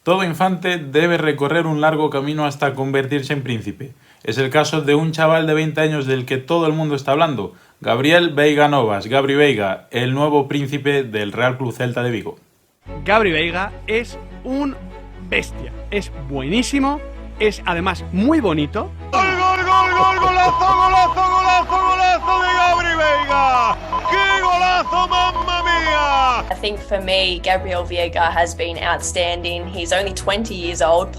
Todo infante debe recorrer un largo camino hasta convertirse en príncipe. Es el caso de un chaval de 20 años del que todo el mundo está hablando, Gabriel Veiga Novas, Gabri Veiga, el nuevo príncipe del Real Club Celta de Vigo. Gabri Veiga es un bestia, es buenísimo, es además muy bonito. ¡Gol, gol, gol, gol, golazo, golazo, golazo, golazo de Gabri Veiga! ¡Qué golazo, mamma mía! I think for me, Gabriel Veiga has been outstanding. He's only 20 years old.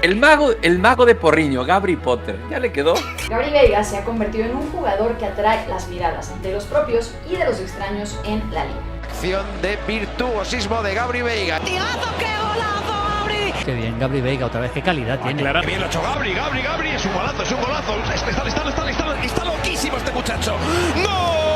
El mago de Porriño, Gabri Potter, ya le quedó. Gabri Veiga se ha convertido en un jugador que atrae las miradas de los propios y de los extraños en la liga. Acción de virtuosismo de Gabri Veiga. ¡Tiazo, qué golazo, Gabri! Qué bien, Gabri Veiga, otra vez, qué calidad tiene. Claro, bien lo ha hecho Gabri, Gabri, es un golazo, es un golazo. Está loquísimo este muchacho. ¡No!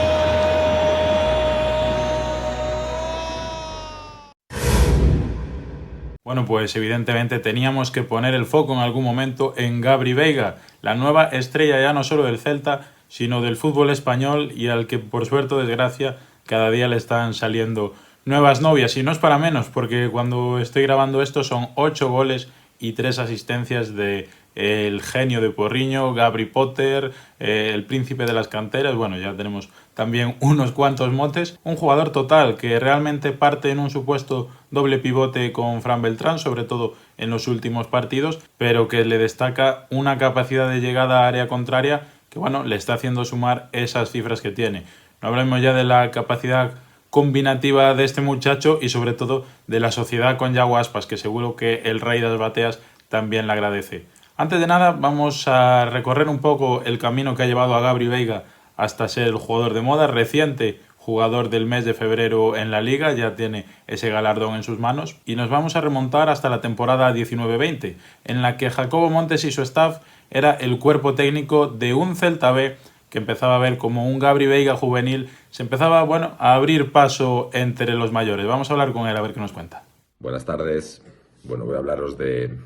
Bueno, pues evidentemente teníamos que poner el foco en algún momento en Gabri Veiga, la nueva estrella ya no solo del Celta, sino del fútbol español y al que por suerte o desgracia cada día le están saliendo nuevas novias. Y no es para menos, porque cuando estoy grabando esto son 8 goles y 3 asistencias de el genio de Porriño, Gabri Potter, el príncipe de las canteras. Bueno, ya tenemos también unos cuantos motes. Un jugador total que realmente parte en un supuesto doble pivote con Fran Beltrán, sobre todo en los últimos partidos, pero que le destaca una capacidad de llegada a área contraria que, bueno, le está haciendo sumar esas cifras que tiene. No hablemos ya de la capacidad combinativa de este muchacho y sobre todo de la sociedad con Yago Aspas, que seguro que el rey de las bateas también le agradece. Antes de nada, vamos a recorrer un poco el camino que ha llevado a Gabri Veiga hasta ser el jugador de moda, reciente jugador del mes de febrero en la Liga, ya tiene ese galardón en sus manos, y nos vamos a remontar hasta la temporada 19-20, en la que Jacobo Montes y su staff era el cuerpo técnico de un Celta B que empezaba a ver como un Gabri Veiga juvenil se empezaba, bueno, a abrir paso entre los mayores. Vamos a hablar con él a ver qué nos cuenta. Buenas tardes. Bueno, voy a hablaros de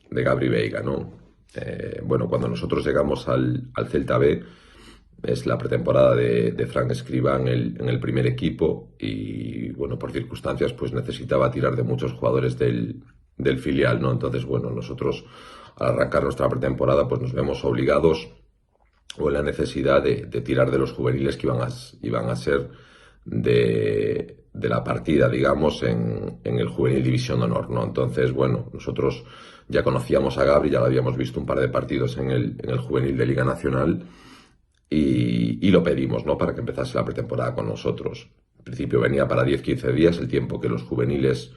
Gabri Veiga, ¿no? Bueno, cuando nosotros llegamos al Celta B, es la pretemporada de Frank Escribá en el primer equipo y, bueno, por circunstancias, pues necesitaba tirar de muchos jugadores del filial, ¿no? Entonces, bueno, nosotros al arrancar nuestra pretemporada, pues nos vemos obligados o en la necesidad de tirar de los juveniles que iban a ser de la partida, digamos, en el Juvenil División de Honor, ¿no? Entonces, bueno, nosotros ya conocíamos a Gabri, ya lo habíamos visto un par de partidos en el Juvenil de Liga Nacional y lo pedimos, ¿no?, para que empezase la pretemporada con nosotros. En principio venía para 10-15 días, el tiempo que los juveniles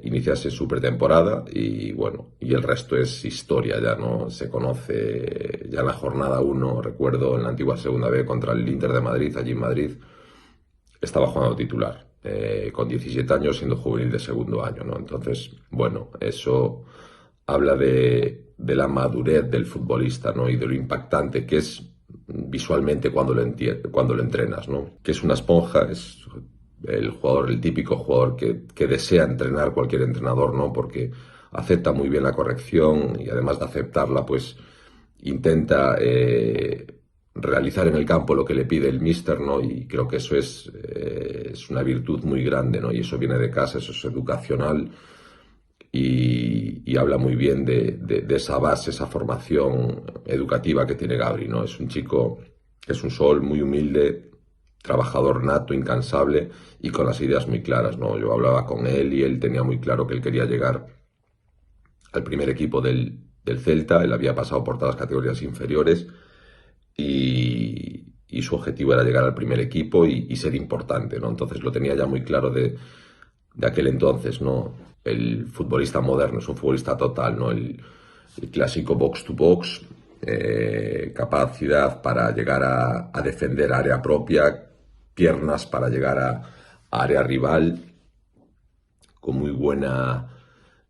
iniciase su pretemporada y, bueno, y el resto es historia, ya no se conoce. Ya en la jornada 1, recuerdo, en la antigua Segunda B contra el Inter de Madrid, allí en Madrid, estaba jugando titular, con 17 años, siendo juvenil de segundo año, ¿no? Entonces, bueno, eso habla de la madurez del futbolista, ¿no?, y de lo impactante que es visualmente cuando lo entrenas, ¿no? Que es una esponja, es el jugador, el típico jugador que desea entrenar cualquier entrenador, ¿no?, porque acepta muy bien la corrección y además de aceptarla, pues intenta realizar en el campo lo que le pide el míster, ¿no? Y creo que eso es una virtud muy grande, ¿no? Y eso viene de casa, eso es educacional y habla muy bien de esa base, esa formación educativa que tiene Gabri, ¿no? Es un chico que es un sol, muy humilde, trabajador nato, incansable y con las ideas muy claras, ¿no? Yo hablaba con él y él tenía muy claro que él quería llegar al primer equipo del Celta. Él había pasado por todas las categorías inferiores y su objetivo era llegar al primer equipo y ser importante, ¿no? Entonces lo tenía ya muy claro de aquel entonces, ¿no? El futbolista moderno es un futbolista total, ¿no? El clásico box to box, capacidad para llegar a defender área propia, piernas para llegar a área rival, con muy buena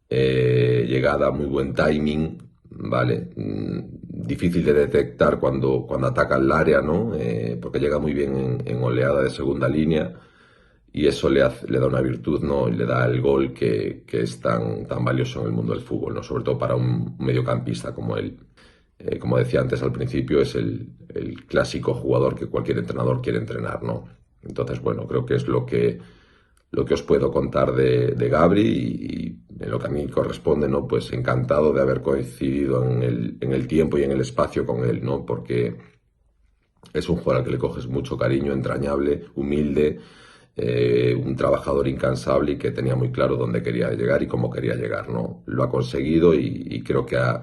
llegada, muy buen timing, ¿vale? Difícil de detectar cuando ataca el área, ¿no? Porque llega muy bien en oleada de segunda línea y eso le da una virtud, ¿no? Y le da el gol que es tan valioso en el mundo del fútbol, ¿no? Sobre todo para un mediocampista como él. Como decía antes al principio, es el clásico jugador que cualquier entrenador quiere entrenar, ¿no? Entonces, bueno, creo que es lo que os puedo contar de Gabri y en lo que a mí corresponde, ¿no? Pues encantado de haber coincidido en el tiempo y en el espacio con él, ¿no? Porque es un jugador al que le coges mucho cariño, entrañable, humilde, un trabajador incansable y que tenía muy claro dónde quería llegar y cómo quería llegar, ¿no? Lo ha conseguido y creo que ha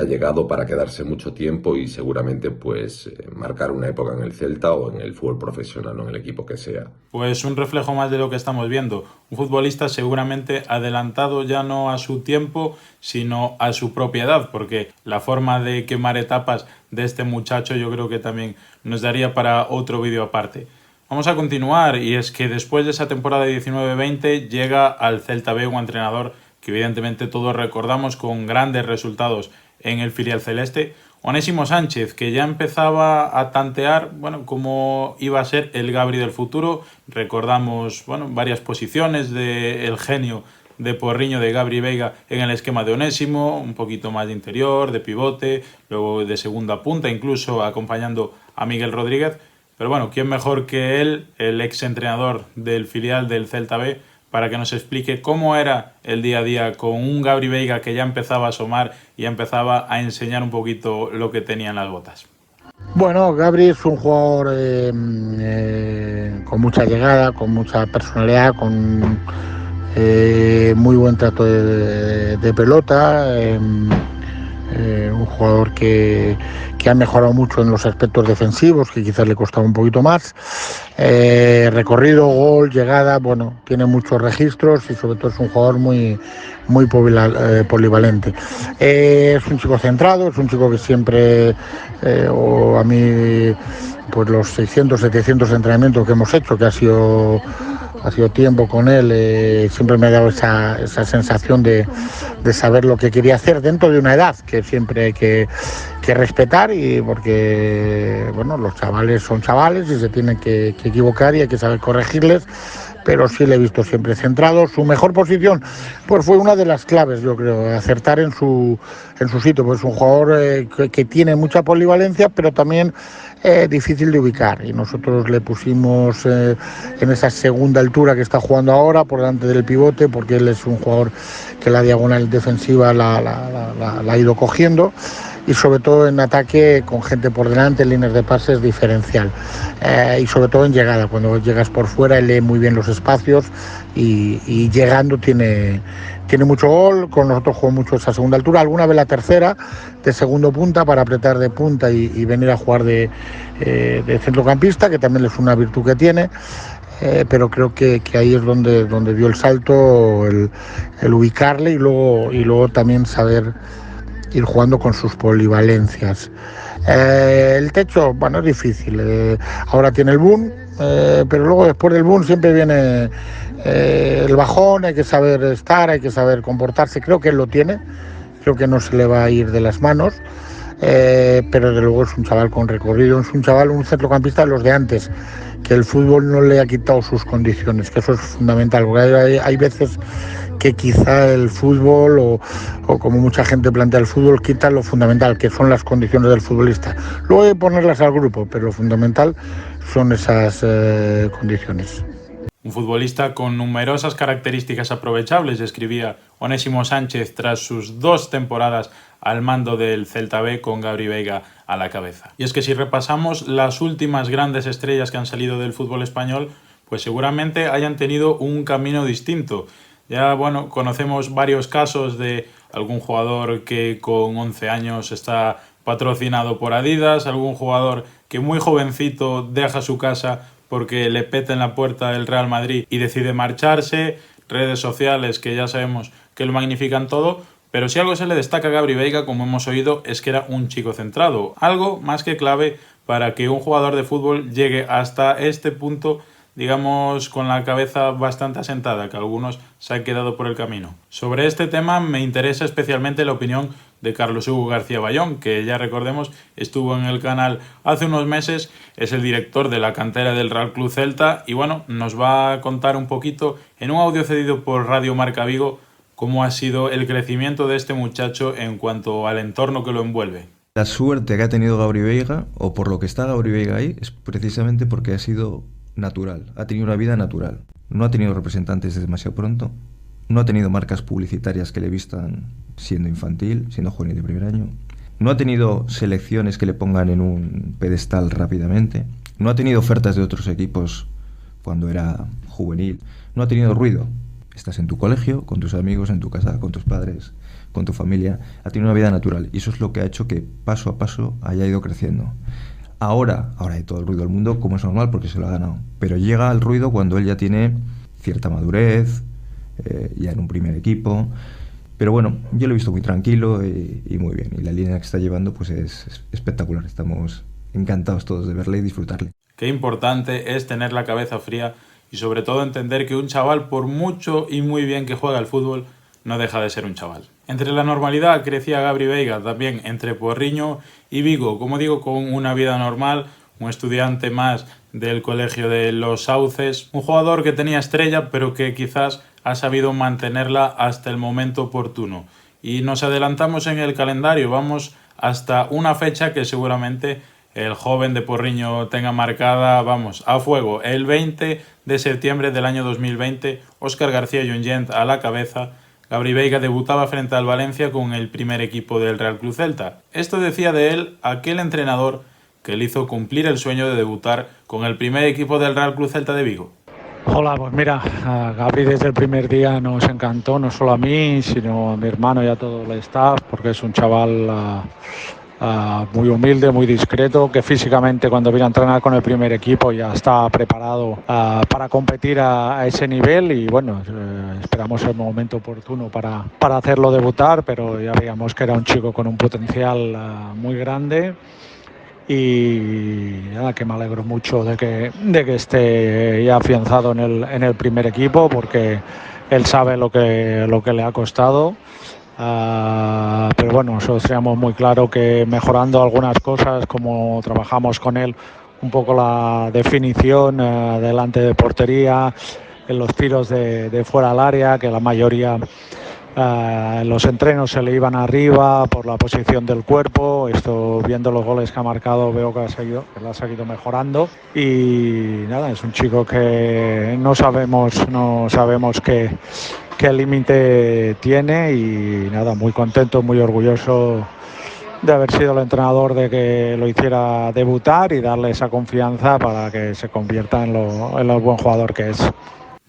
llegado para quedarse mucho tiempo y seguramente pues marcar una época en el Celta o en el fútbol profesional, no en el equipo que sea. Pues un reflejo más de lo que estamos viendo. Un futbolista seguramente adelantado ya no a su tiempo, sino a su propiedad, porque la forma de quemar etapas de este muchacho yo creo que también nos daría para otro vídeo aparte. Vamos a continuar, y es que después de esa temporada de 19-20 llega al Celta B un entrenador que evidentemente todos recordamos con grandes resultados en el filial celeste, Onésimo Sánchez, que ya empezaba a tantear, bueno, cómo iba a ser el Gabri del futuro. Recordamos, bueno, varias posiciones del genio de Porriño, de Gabri Veiga en el esquema de Onésimo, un poquito más de interior, de pivote, luego de segunda punta, incluso acompañando a Miguel Rodríguez. Pero bueno, ¿quién mejor que él, el ex entrenador del filial del Celta B, para que nos explique cómo era el día a día con un Gabri Veiga que ya empezaba a asomar y empezaba a enseñar un poquito lo que tenía en las botas? Bueno, Gabri es un jugador con mucha llegada, con mucha personalidad, con muy buen trato de pelota, un jugador que ha mejorado mucho en los aspectos defensivos, que quizás le costaba un poquito más. Recorrido, gol, llegada, bueno, tiene muchos registros y sobre todo es un jugador muy polivalente. Es un chico centrado, es un chico que siempre, o a mí, pues los 600, 700 entrenamientos que hemos hecho, que ha sido tiempo con él, siempre me ha dado esa sensación de saber lo que quería hacer dentro de una edad que siempre hay que respetar, y porque bueno, los chavales son chavales y se tienen que equivocar y hay que saber corregirles, pero sí le he visto siempre centrado. Su mejor posición pues fue una de las claves, yo creo, acertar en su sitio, pues es un jugador que tiene mucha polivalencia, pero también difícil de ubicar, y nosotros le pusimos en esa segunda altura que está jugando ahora por delante del pivote, porque él es un jugador que la diagonal defensiva la ha ido cogiendo, y sobre todo en ataque con gente por delante, en líneas de pases diferencial, y sobre todo en llegada, cuando llegas por fuera él lee muy bien los espacios y llegando tiene mucho gol. Con nosotros jugó mucho esa segunda altura, alguna vez la tercera de segundo punta para apretar de punta y venir a jugar de centrocampista, que también es una virtud que tiene. Pero creo que ahí es donde dio el salto, el ubicarle y luego también saber ir jugando con sus polivalencias. El techo, bueno, es difícil. Ahora tiene el boom, pero luego después del boom siempre viene el bajón. Hay que saber estar, hay que saber comportarse. Creo que él lo tiene, creo que no se le va a ir de las manos, pero desde luego es un chaval con recorrido, es un centrocampista de los de antes, que el fútbol no le ha quitado sus condiciones, que eso es fundamental, porque hay veces que quizá el fútbol o como mucha gente plantea el fútbol, quita lo fundamental, que son las condiciones del futbolista. Luego hay que ponerlas al grupo, pero lo fundamental son esas condiciones. Un futbolista con numerosas características aprovechables, escribía Onésimo Sánchez tras sus 2 temporadas al mando del Celta B con Gabri Veiga a la cabeza. Y es que si repasamos las últimas grandes estrellas que han salido del fútbol español, pues seguramente hayan tenido un camino distinto. Ya, bueno, conocemos varios casos de algún jugador que con 11 años está patrocinado por Adidas, algún jugador que muy jovencito deja su casa porque le peta en la puerta el Real Madrid y decide marcharse, redes sociales que ya sabemos que lo magnifican todo, pero si algo se le destaca a Gabri Veiga, como hemos oído, es que era un chico centrado, algo más que clave para que un jugador de fútbol llegue hasta este punto, digamos, con la cabeza bastante asentada, que algunos se han quedado por el camino. Sobre este tema me interesa especialmente la opinión de Carlos Hugo García Bayón, que ya recordemos estuvo en el canal hace unos meses, es el director de la cantera del Real Club Celta y bueno, nos va a contar un poquito en un audio cedido por Radio Marca Vigo cómo ha sido el crecimiento de este muchacho en cuanto al entorno que lo envuelve. La suerte que ha tenido Gabri Veiga, o por lo que está Gabri Veiga ahí, es precisamente porque ha sido natural, ha tenido una vida natural. No ha tenido representantes desde demasiado pronto, no ha tenido marcas publicitarias que le vistan siendo infantil, siendo juvenil de primer año, no ha tenido selecciones que le pongan en un pedestal rápidamente, no ha tenido ofertas de otros equipos cuando era juvenil, no ha tenido ruido. Estás en tu colegio, con tus amigos, en tu casa, con tus padres, con tu familia. Ha tenido una vida natural y eso es lo que ha hecho que paso a paso haya ido creciendo. Ahora hay todo el ruido del mundo, como es normal, porque se lo ha ganado. Pero llega el ruido cuando él ya tiene cierta madurez, ya en un primer equipo. Pero bueno, yo lo he visto muy tranquilo y muy bien. Y la línea que está llevando pues es espectacular. Estamos encantados todos de verle y disfrutarle. Qué importante es tener la cabeza fría y sobre todo entender que un chaval, por mucho y muy bien que juega al fútbol, no deja de ser un chaval. Entre la normalidad crecía Gabri Veiga, también entre Porriño y Vigo, como digo, con una vida normal, un estudiante más del colegio de Los Sauces, un jugador que tenía estrella pero que quizás ha sabido mantenerla hasta el momento oportuno. Y nos adelantamos en el calendario, vamos hasta una fecha que seguramente el joven de Porriño tenga marcada, vamos, a fuego. El 20 de septiembre del año 2020, Óscar García Junyent a la cabeza. Gabri Veiga debutaba frente al Valencia con el primer equipo del Real Club Celta. Esto decía de él aquel entrenador que le hizo cumplir el sueño de debutar con el primer equipo del Real Club Celta de Vigo. Hola, pues mira, a Gabri desde el primer día nos encantó, no solo a mí, sino a mi hermano y a todo el staff, porque es un chaval muy humilde, muy discreto, que físicamente cuando viene a entrenar con el primer equipo ya está preparado para competir a ese nivel y bueno, esperamos el momento oportuno para hacerlo debutar, pero ya veíamos que era un chico con un potencial muy grande. Y nada, que me alegro mucho de que esté ya afianzado en el primer equipo, porque él sabe lo que le ha costado. Pero bueno, nosotros teníamos muy claro que mejorando algunas cosas, como trabajamos con él un poco la definición delante de portería, en los tiros de fuera al área, que la mayoría en los entrenos se le iban arriba por la posición del cuerpo. Esto, viendo los goles que ha marcado, veo que la ha seguido mejorando. Y nada, es un chico que no sabemos qué límite tiene y nada, muy contento, muy orgulloso de haber sido el entrenador de que lo hiciera debutar y darle esa confianza para que se convierta en lo buen jugador que es.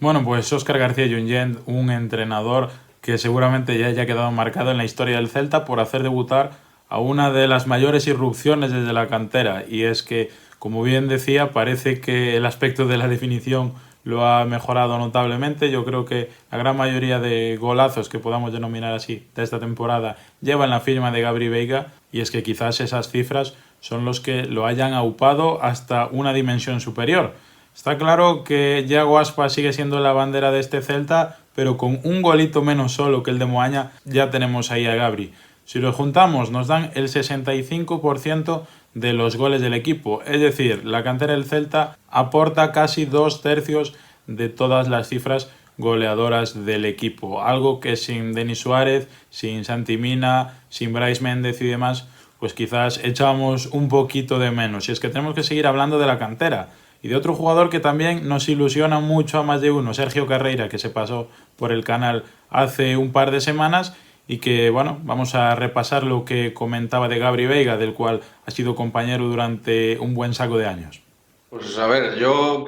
Bueno, pues Óscar García Junyent, un entrenador que seguramente ya haya quedado marcado en la historia del Celta por hacer debutar a una de las mayores irrupciones desde la cantera. Y es que, como bien decía, parece que el aspecto de la definición lo ha mejorado notablemente. Yo creo que la gran mayoría de golazos, que podamos denominar así, de esta temporada llevan la firma de Gabri Veiga, y es que quizás esas cifras son los que lo hayan aupado hasta una dimensión superior. Está claro que Yago Aspas sigue siendo la bandera de este Celta, pero con un golito menos solo que el de Moaña ya tenemos ahí a Gabri. Si lo juntamos nos dan el 65% de los goles del equipo, es decir, la cantera del Celta aporta casi 2/3 de todas las cifras goleadoras del equipo, algo que sin Denis Suárez, sin Santi Mina, sin Brais Méndez y demás, pues quizás echamos un poquito de menos. Y es que tenemos que seguir hablando de la cantera y de otro jugador que también nos ilusiona mucho a más de uno, Sergio Carreira, que se pasó por el canal hace un par de semanas y que, bueno, vamos a repasar lo que comentaba de Gabri Veiga, del cual ha sido compañero durante un buen saco de años. Pues a ver, yo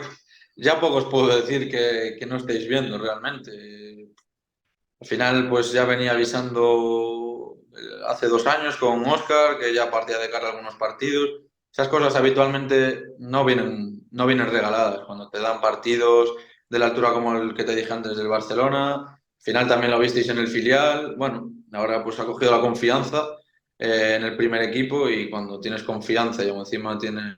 ya poco os puedo decir que no estáis viendo realmente. Al final, pues ya venía avisando hace 2 años con Óscar, que ya partía de cara a algunos partidos. Esas cosas habitualmente no vienen regaladas. Cuando te dan partidos de la altura como el que te dije antes del Barcelona, al final también lo visteis en el filial. Bueno, ahora pues ha cogido la confianza en el primer equipo, y cuando tienes confianza y encima tienes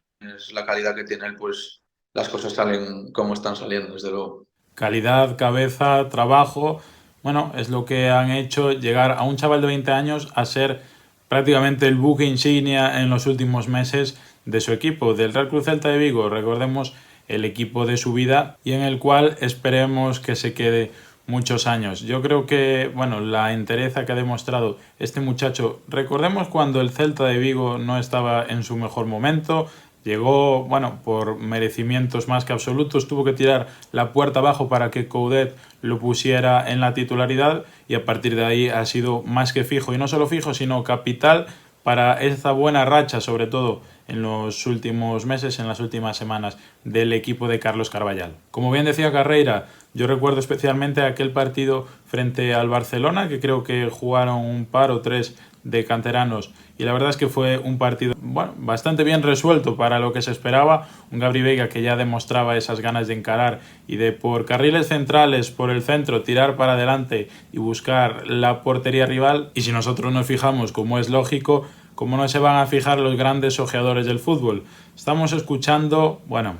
la calidad que tiene él, pues las cosas salen como están saliendo, desde luego. Calidad, cabeza, trabajo, bueno, es lo que han hecho llegar a un chaval de 20 años a ser prácticamente el buque insignia en los últimos meses de su equipo, del Real Club Celta de Vigo. Recordemos, el equipo de su vida y en el cual esperemos que se quede muchos años. Yo creo que, bueno, la entereza que ha demostrado este muchacho, recordemos cuando el Celta de Vigo no estaba en su mejor momento, llegó, bueno, por merecimientos más que absolutos, tuvo que tirar la puerta abajo para que Coudet lo pusiera en la titularidad y a partir de ahí ha sido más que fijo, y no solo fijo, sino capital para esta buena racha, sobre todo en los últimos meses, en las últimas semanas, del equipo de Carlos Carvallal. Como bien decía Carreira, yo recuerdo especialmente aquel partido frente al Barcelona, que creo que jugaron un par o tres de canteranos, y la verdad es que fue un partido, bueno, bastante bien resuelto para lo que se esperaba. Un Gabri Veiga que ya demostraba esas ganas de encarar y de, por carriles centrales, por el centro, tirar para adelante y buscar la portería rival. Y si nosotros nos fijamos, como es lógico, como no se van a fijar los grandes ojeadores del fútbol. Estamos escuchando, bueno,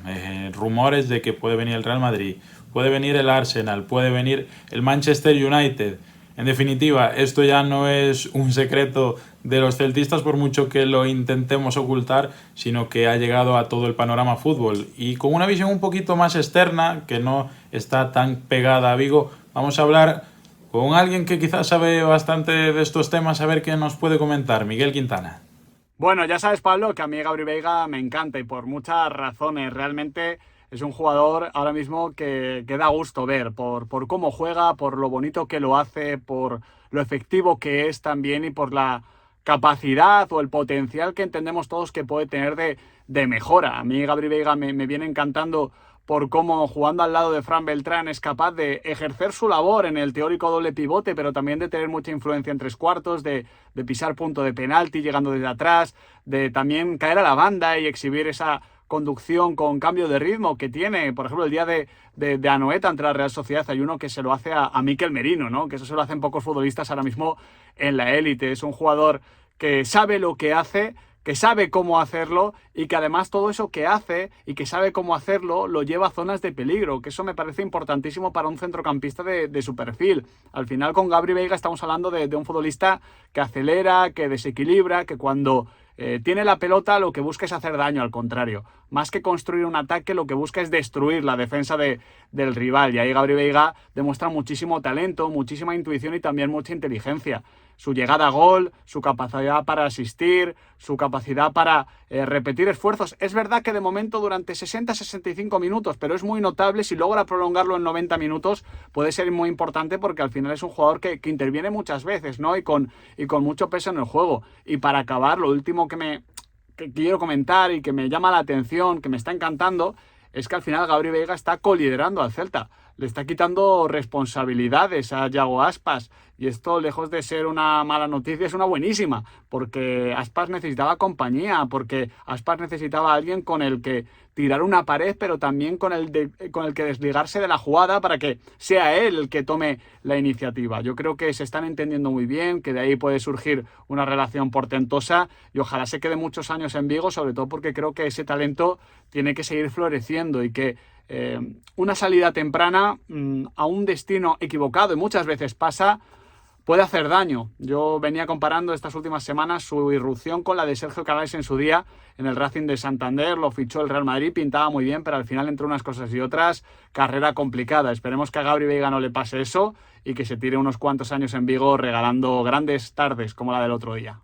rumores de que puede venir el Real Madrid, puede venir el Arsenal, puede venir el Manchester United. En definitiva, esto ya no es un secreto de los celtistas, por mucho que lo intentemos ocultar, sino que ha llegado a todo el panorama fútbol. Y con una visión un poquito más externa, que no está tan pegada a Vigo, vamos a hablar con alguien que quizás sabe bastante de estos temas, a ver qué nos puede comentar. Miguel Quintana. Bueno, ya sabes, Pablo, que a mí Gabri Veiga me encanta y por muchas razones. Realmente es un jugador ahora mismo que da gusto ver por cómo juega, por lo bonito que lo hace, por lo efectivo que es también y por la capacidad o el potencial que entendemos todos que puede tener de mejora. A mí Gabri Veiga me viene encantando por cómo, jugando al lado de Fran Beltrán, es capaz de ejercer su labor en el teórico doble pivote, pero también de tener mucha influencia en tres cuartos, de pisar punto de penalti llegando desde atrás, de también caer a la banda y exhibir esa conducción con cambio de ritmo que tiene. Por ejemplo, el día de Anoeta ante la Real Sociedad hay uno que se lo hace a Mikel Merino, ¿no? Que eso se lo hacen pocos futbolistas ahora mismo en la élite. Es un jugador que sabe lo que hace, que sabe cómo hacerlo y que además todo eso que hace y que sabe cómo hacerlo lo lleva a zonas de peligro, que eso me parece importantísimo para un centrocampista de su perfil. Al final con Gabri Veiga estamos hablando de un futbolista que acelera, que desequilibra, que cuando tiene la pelota lo que busca es hacer daño, al contrario. Más que construir un ataque, lo que busca es destruir la defensa del rival. Y ahí Gabri Veiga demuestra muchísimo talento, muchísima intuición y también mucha inteligencia. Su llegada a gol, su capacidad para asistir, su capacidad para repetir esfuerzos. Es verdad que de momento durante 60-65 minutos, pero es muy notable. Si logra prolongarlo en 90 minutos, puede ser muy importante porque al final es un jugador que interviene muchas veces, ¿no? Y con mucho peso en el juego. Y para acabar, lo último que quiero comentar y que me llama la atención, que me está encantando, es que al final Gabri Veiga está coliderando al Celta. Le está quitando responsabilidades a Yago Aspas. Y esto, lejos de ser una mala noticia, es una buenísima. Porque Aspas necesitaba compañía, porque Aspas necesitaba a alguien con el que tirar una pared, pero también con el que desligarse de la jugada para que sea él el que tome la iniciativa. Yo creo que se están entendiendo muy bien, que de ahí puede surgir una relación portentosa y ojalá se quede muchos años en Vigo, sobre todo porque creo que ese talento tiene que seguir floreciendo y que una salida temprana a un destino equivocado, y muchas veces pasa, puede hacer daño. Yo venía comparando estas últimas semanas su irrupción con la de Sergio Canales en su día en el Racing de Santander. Lo fichó el Real Madrid, pintaba muy bien, pero al final, entre unas cosas y otras, carrera complicada. Esperemos que a Gabri Veiga no le pase eso y que se tire unos cuantos años en Vigo regalando grandes tardes como la del otro día.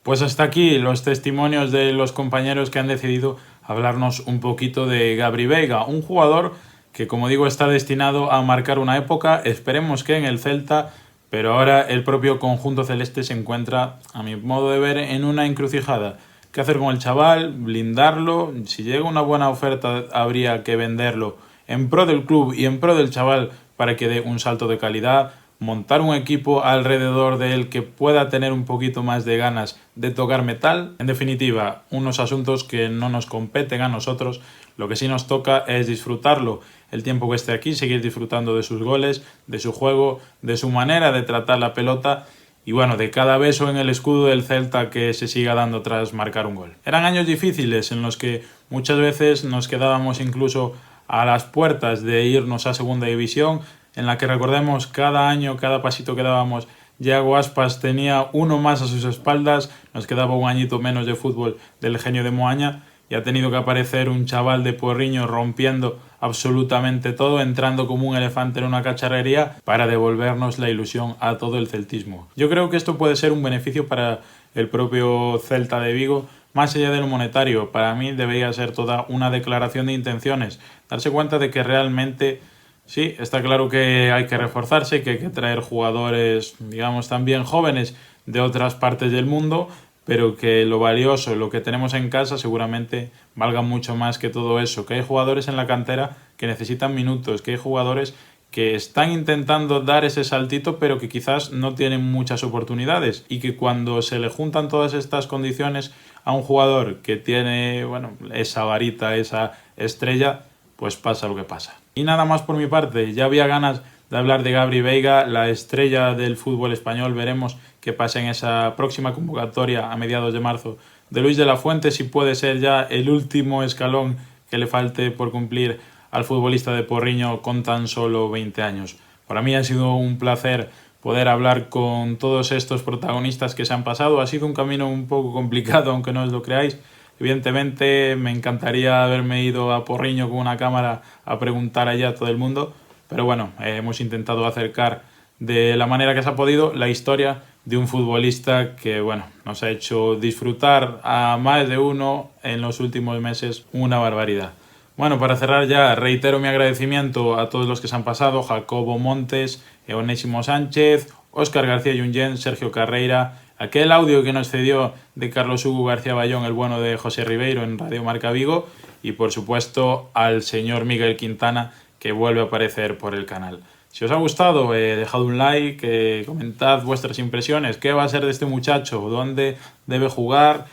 Pues hasta aquí los testimonios de los compañeros que han decidido hablarnos un poquito de Gabri Veiga, un jugador que, como digo, está destinado a marcar una época. Esperemos que en el Celta, pero ahora el propio conjunto celeste se encuentra, a mi modo de ver, en una encrucijada. ¿Qué hacer con el chaval? ¿Blindarlo? Si llega una buena oferta, habría que venderlo en pro del club y en pro del chaval para que dé un salto de calidad. Montar un equipo alrededor de él que pueda tener un poquito más de ganas de tocar metal. En definitiva, unos asuntos que no nos competen a nosotros. Lo que sí nos toca es disfrutarlo el tiempo que esté aquí, seguir disfrutando de sus goles, de su juego, de su manera de tratar la pelota y bueno, de cada beso en el escudo del Celta que se siga dando tras marcar un gol. Eran años difíciles en los que muchas veces nos quedábamos incluso a las puertas de irnos a segunda división, en la que, recordemos, cada año, cada pasito que dábamos, Yago Aspas tenía uno más a sus espaldas, nos quedaba un añito menos de fútbol del genio de Moaña y ha tenido que aparecer un chaval de Porriño rompiendo absolutamente todo, entrando como un elefante en una cacharrería para devolvernos la ilusión a todo el celtismo. Yo creo que esto puede ser un beneficio para el propio Celta de Vigo, más allá de lo monetario, para mí debería ser toda una declaración de intenciones, darse cuenta de que realmente sí, está claro que hay que reforzarse, que hay que traer jugadores, digamos, también jóvenes de otras partes del mundo, pero que lo valioso, lo que tenemos en casa seguramente valga mucho más que todo eso, que hay jugadores en la cantera que necesitan minutos, que hay jugadores que están intentando dar ese saltito pero que quizás no tienen muchas oportunidades y que cuando se le juntan todas estas condiciones a un jugador que tiene, bueno, esa varita, esa estrella, pues pasa lo que pasa. Y nada más por mi parte, ya había ganas de hablar de Gabri Veiga, la estrella del fútbol español. Veremos qué pasa en esa próxima convocatoria a mediados de marzo de Luis de la Fuente, si puede ser ya el último escalón que le falte por cumplir al futbolista de Porriño con tan solo 20 años. Para mí ha sido un placer poder hablar con todos estos protagonistas que se han pasado. Ha sido un camino un poco complicado, aunque no os lo creáis. Evidentemente me encantaría haberme ido a Porriño con una cámara a preguntar allá a todo el mundo, pero bueno, hemos intentado acercar de la manera que se ha podido la historia de un futbolista que, bueno, nos ha hecho disfrutar a más de uno en los últimos meses una barbaridad. Bueno, para cerrar ya, reitero mi agradecimiento a todos los que se han pasado: Jacobo Montes, Onésimo Sánchez, Óscar García Junyent, Sergio Carreira, aquel audio que nos cedió de Carlos Hugo García Bayón, el bueno de José Ribeiro en Radio Marca Vigo, y por supuesto al señor Miguel Quintana, que vuelve a aparecer por el canal. Si os ha gustado, dejad un like, comentad vuestras impresiones, qué va a ser de este muchacho, dónde debe jugar,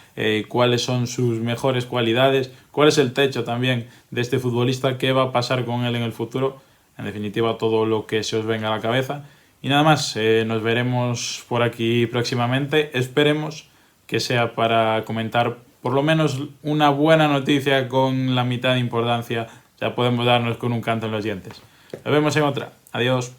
cuáles son sus mejores cualidades, cuál es el techo también de este futbolista, qué va a pasar con él en el futuro, en definitiva todo lo que se os venga a la cabeza. Y nada más, nos veremos por aquí próximamente, esperemos que sea para comentar por lo menos una buena noticia con la mitad de importancia, ya podemos darnos con un canto en los dientes. Nos vemos en otra. Adiós.